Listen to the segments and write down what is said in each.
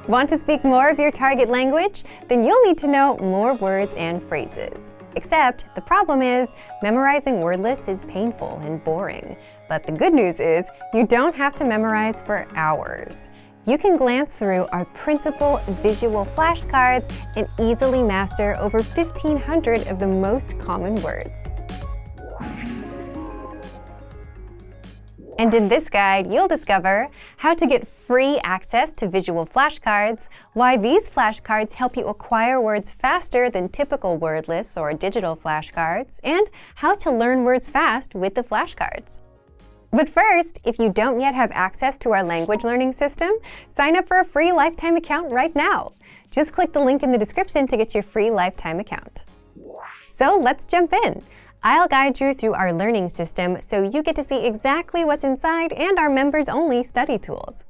Want to speak more of your target language? Then you'll need to know more words and phrases. Except the problem is, memorizing word lists is painful and boring. But the good news is, you don't have to memorize for hours. You can glance through our printable visual flashcards and easily master over 1,500 of the most common words. And in this guide, you'll discover how to get free access to visual flashcards, why these flashcards help you acquire words faster than typical word lists or digital flashcards, and how to learn words fast with the flashcards. But first, if you don't yet have access to our language learning system, sign up for a free lifetime account right now. Just click the link in the description to get your free lifetime account. So let's jump in. I'll guide you through our learning system so you get to see exactly what's inside and our members-only study tools.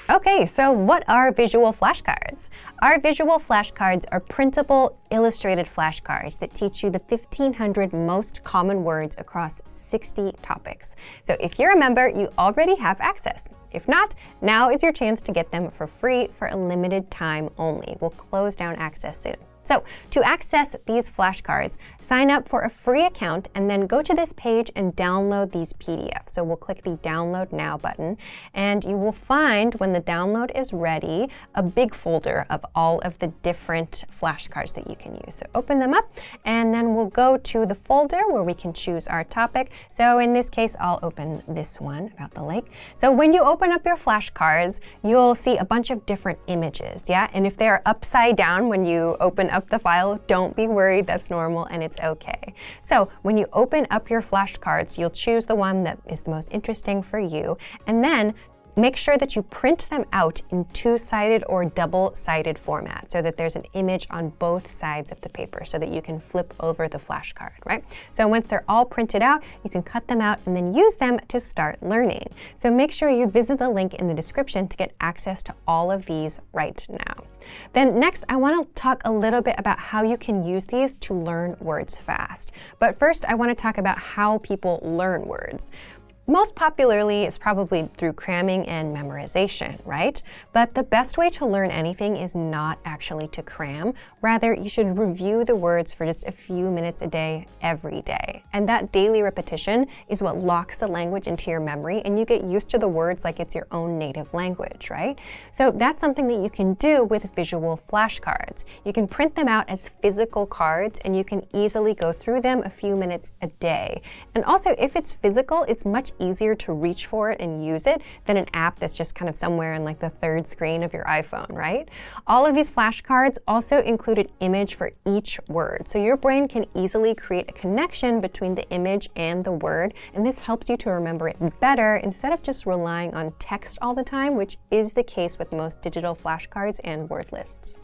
Okay, so what are visual flashcards? Our visual flashcards are printable, illustrated flashcards that teach you the 1,500 most common words across 60 topics. So if you're a member, you already have access. If not, now is your chance to get them for free for a limited time only. We'll close down access soon. So to access these flashcards, sign up for a free account and then go to this page and download these PDFs. So we'll click the Download Now button, and you will find when the download is ready, a big folder of all of the different flashcards that you can use. So open them up, and then we'll go to the folder where we can choose our topic. So in this case, I'll open this one about the lake. So when you open up your flashcards, you'll see a bunch of different images, yeah? And if they are upside down when you open up the file, don't be worried, that's normal and it's okay. So when you open up your flashcards, you'll choose the one that is the most interesting for you, and then make sure that you print them out in two-sided or double-sided format so that there's an image on both sides of the paper so that you can flip over the flashcard, right? So once they're all printed out, you can cut them out and then use them to start learning. So make sure you visit the link in the description to get access to all of these right now. Then next, I want to talk a little bit about how you can use these to learn words fast. But first, I want to talk about how people learn words. Most popularly, it's probably through cramming and memorization, right? But the best way to learn anything is not actually to cram. Rather, you should review the words for just a few minutes a day, every day. And that daily repetition is what locks the language into your memory, and you get used to the words like it's your own native language, right? So that's something that you can do with visual flashcards. You can print them out as physical cards, and you can easily go through them a few minutes a day. And also, if it's physical, it's much easier to reach for it and use it than an app that's just kind of somewhere in like the third screen of your iPhone, right? All of these flashcards also include an image for each word. So your brain can easily create a connection between the image and the word, and this helps you to remember it better instead of just relying on text all the time, which is the case with most digital flashcards and word lists.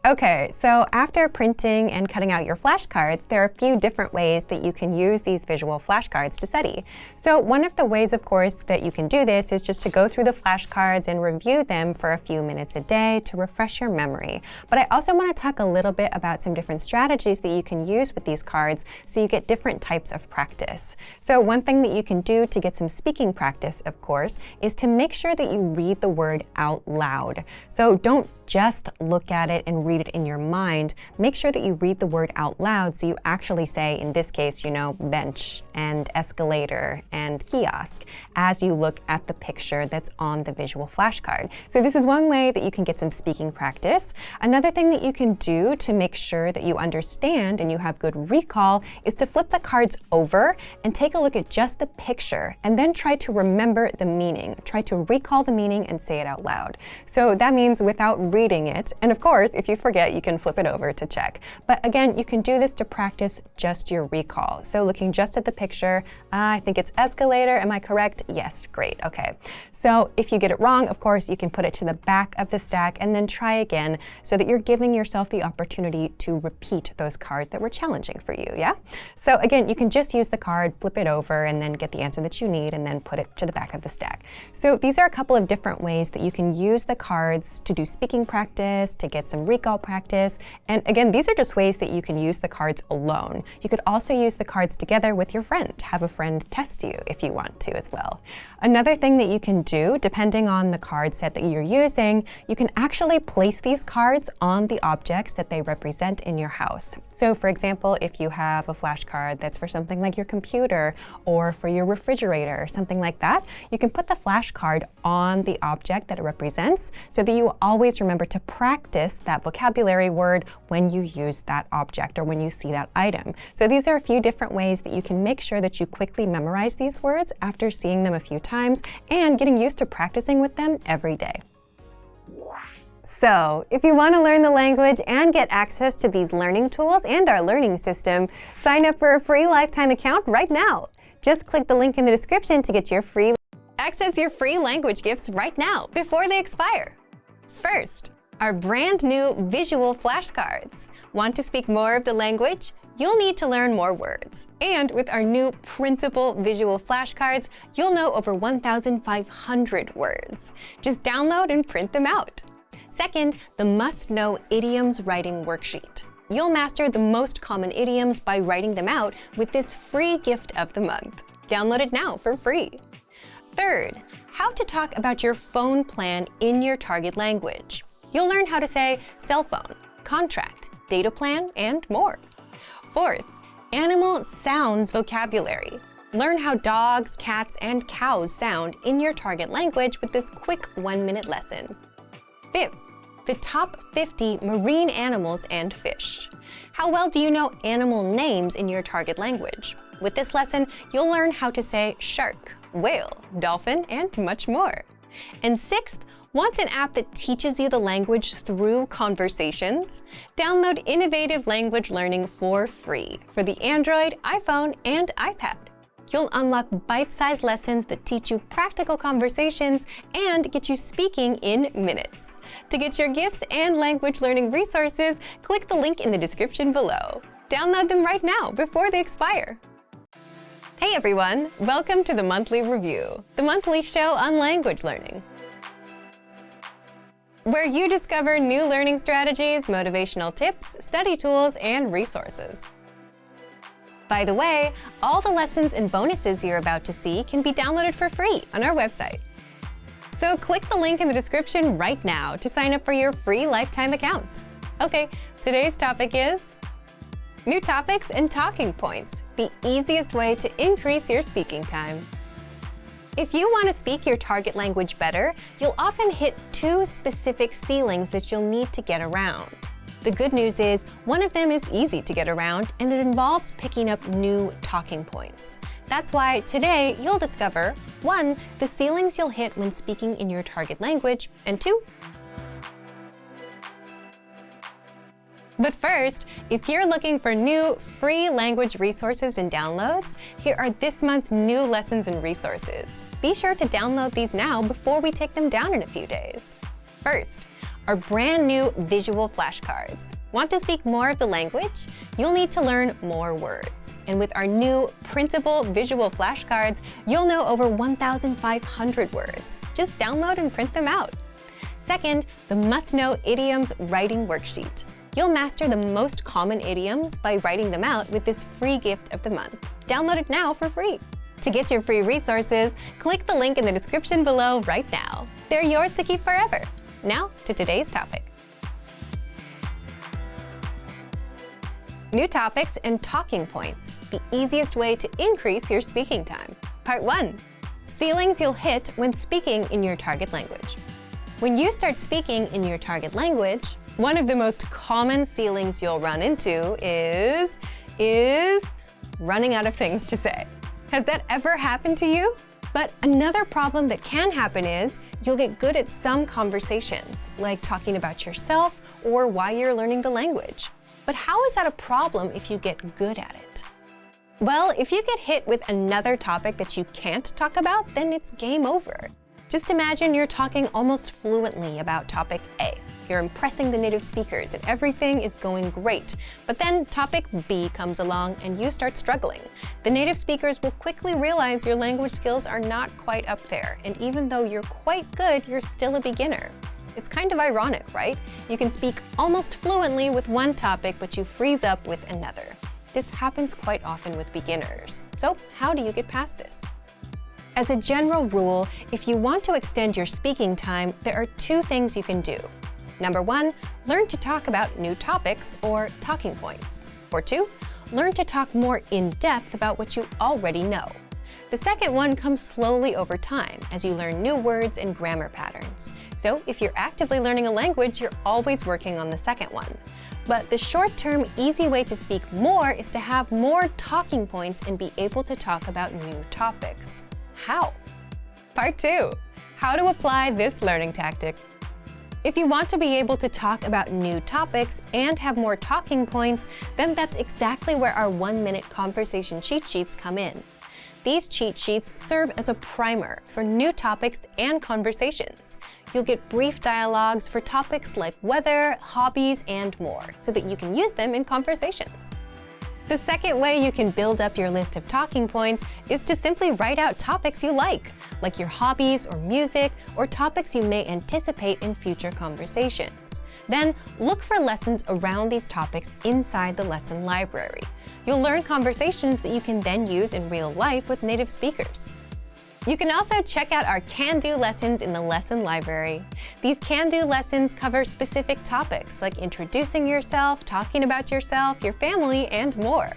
Okay, so after printing and cutting out your flashcards, there are a few different ways that you can use these visual flashcards to study. So one of the ways, of course, that you can do this is just to go through the flashcards and review them for a few minutes a day to refresh your memory. But I also want to talk a little bit about some different strategies that you can use with these cards so you get different types of practice. So one thing that you can do to get some speaking practice, of course, is to make sure that you read the word out loud. So don't just look at it and read it in your mind. Make sure that you read the word out loud so you actually say, in this case, bench and escalator and kiosk as you look at the picture that's on the visual flashcard. So this is one way that you can get some speaking practice. Another thing that you can do to make sure that you understand and you have good recall is to flip the cards over and take a look at just the picture and then try to remember the meaning. Try to recall the meaning and say it out loud. So that means without reading it. And of course, if you forget, you can flip it over to check. But again, you can do this to practice just your recall. So looking just at the picture, I think it's escalator. Am I correct? Yes, great. Okay. So if you get it wrong, of course, you can put it to the back of the stack and then try again so that you're giving yourself the opportunity to repeat those cards that were challenging for you, yeah? So again, you can just use the card, flip it over, and then get the answer that you need and then put it to the back of the stack. So these are a couple of different ways that you can use the cards to do speaking practice, to get some recall all practice. And again, these are just ways that you can use the cards alone. You could also use the cards together with your friend. Have a friend test you if you want to as well. Another thing that you can do, depending on the card set that you're using, you can actually place these cards on the objects that they represent in your house. So for example, if you have a flashcard that's for something like your computer or for your refrigerator or something like that, you can put the flashcard on the object that it represents so that you always remember to practice that vocabulary word when you use that object or when you see that item. So these are a few different ways that you can make sure that you quickly memorize these words after seeing them a few times and getting used to practicing with them every day. So, if you want to learn the language and get access to these learning tools and our learning system, sign up for a free lifetime account right now. Just click the link in the description to get your free access your free language gifts right now before they expire. First, our brand new visual flashcards. Want to speak more of the language? You'll need to learn more words. And with our new printable visual flashcards, you'll know over 1,500 words. Just download and print them out. Second, the must-know idioms writing worksheet. You'll master the most common idioms by writing them out with this free gift of the month. Download it now for free. Third, how to talk about your phone plan in your target language. You'll learn how to say cell phone, contract, data plan, and more. Fourth, animal sounds vocabulary. Learn how dogs, cats, and cows sound in your target language with this quick 1-minute lesson. Fifth, the top 50 marine animals and fish. How well do you know animal names in your target language? With this lesson, you'll learn how to say shark, whale, dolphin, and much more. And sixth, want an app that teaches you the language through conversations? Download Innovative Language Learning for free for the Android, iPhone, and iPad. You'll unlock bite-sized lessons that teach you practical conversations and get you speaking in minutes. To get your gifts and language learning resources, click the link in the description below. Download them right now before they expire. Hey everyone, welcome to the Monthly Review, the monthly show on language learning, where you discover new learning strategies, motivational tips, study tools, and resources. By the way, all the lessons and bonuses you're about to see can be downloaded for free on our website. So click the link in the description right now to sign up for your free lifetime account. Okay, today's topic is new topics and talking points, the easiest way to increase your speaking time. If you want to speak your target language better, you'll often hit two specific ceilings that you'll need to get around. The good news is, one of them is easy to get around, and it involves picking up new talking points. That's why today you'll discover 1. The ceilings you'll hit when speaking in your target language, and 2. But first, if you're looking for new free language resources and downloads, here are this month's new lessons and resources. Be sure to download these now before we take them down in a few days. First, our brand new visual flashcards. Want to speak more of the language? You'll need to learn more words. And with our new printable visual flashcards, you'll know over 1,500 words. Just download and print them out. Second, the must-know idioms writing worksheet. You'll master the most common idioms by writing them out with this free gift of the month. Download it now for free. To get your free resources, click the link in the description below right now. They're yours to keep forever. Now to today's topic. New topics and talking points, the easiest way to increase your speaking time. Part 1. Ceilings you'll hit when speaking in your target language. When you start speaking in your target language, one of the most common ceilings you'll run into is running out of things to say. Has that ever happened to you? But another problem that can happen is you'll get good at some conversations, like talking about yourself or why you're learning the language. But how is that a problem if you get good at it? Well, if you get hit with another topic that you can't talk about, then it's game over. Just imagine you're talking almost fluently about topic A. You're impressing the native speakers and everything is going great. But then topic B comes along and you start struggling. The native speakers will quickly realize your language skills are not quite up there. And even though you're quite good, you're still a beginner. It's kind of ironic, right? You can speak almost fluently with one topic, but you freeze up with another. This happens quite often with beginners. So, how do you get past this? As a general rule, if you want to extend your speaking time, there are two things you can do. Number one, learn to talk about new topics or talking points. Or two, learn to talk more in depth about what you already know. The second one comes slowly over time as you learn new words and grammar patterns. So if you're actively learning a language, you're always working on the second one. But the short-term, easy way to speak more is to have more talking points and be able to talk about new topics. How? Part 2. How to apply this learning tactic. If you want to be able to talk about new topics and have more talking points, then that's exactly where our 1-minute conversation cheat sheets come in. These cheat sheets serve as a primer for new topics and conversations. You'll get brief dialogues for topics like weather, hobbies, and more, so that you can use them in conversations. The second way you can build up your list of talking points is to simply write out topics you like your hobbies or music, or topics you may anticipate in future conversations. Then, look for lessons around these topics inside the lesson library. You'll learn conversations that you can then use in real life with native speakers. You can also check out our can-do lessons in the lesson library. These can-do lessons cover specific topics like introducing yourself, talking about yourself, your family, and more.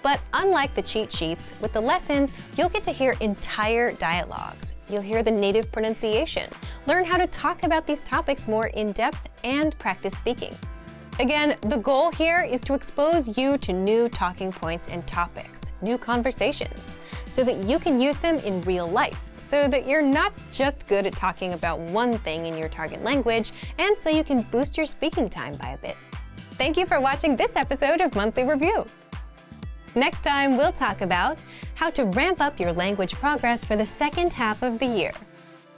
But unlike the cheat sheets, with the lessons, you'll get to hear entire dialogues. You'll hear the native pronunciation, learn how to talk about these topics more in depth, and practice speaking. Again, the goal here is to expose you to new talking points and topics, new conversations, so that you can use them in real life, so that you're not just good at talking about one thing in your target language, and so you can boost your speaking time by a bit. Thank you for watching this episode of Monthly Review. Next time, we'll talk about how to ramp up your language progress for the second half of the year.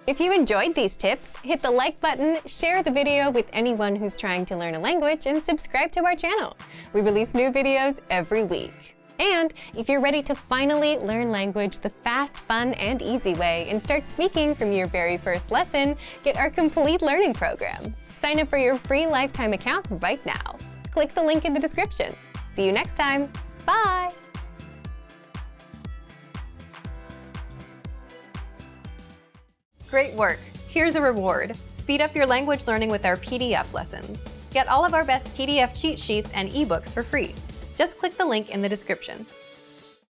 If you enjoyed these tips, hit the like button, share the video with anyone who's trying to learn a language, and subscribe to our channel. We release new videos every week. And if you're ready to finally learn language the fast, fun, and easy way and start speaking from your very first lesson, get our complete learning program. Sign up for your free lifetime account right now. Click the link in the description. See you next time. Bye! Great work! Here's a reward. Speed up your language learning with our PDF lessons. Get all of our best PDF cheat sheets and ebooks for free. Just click the link in the description.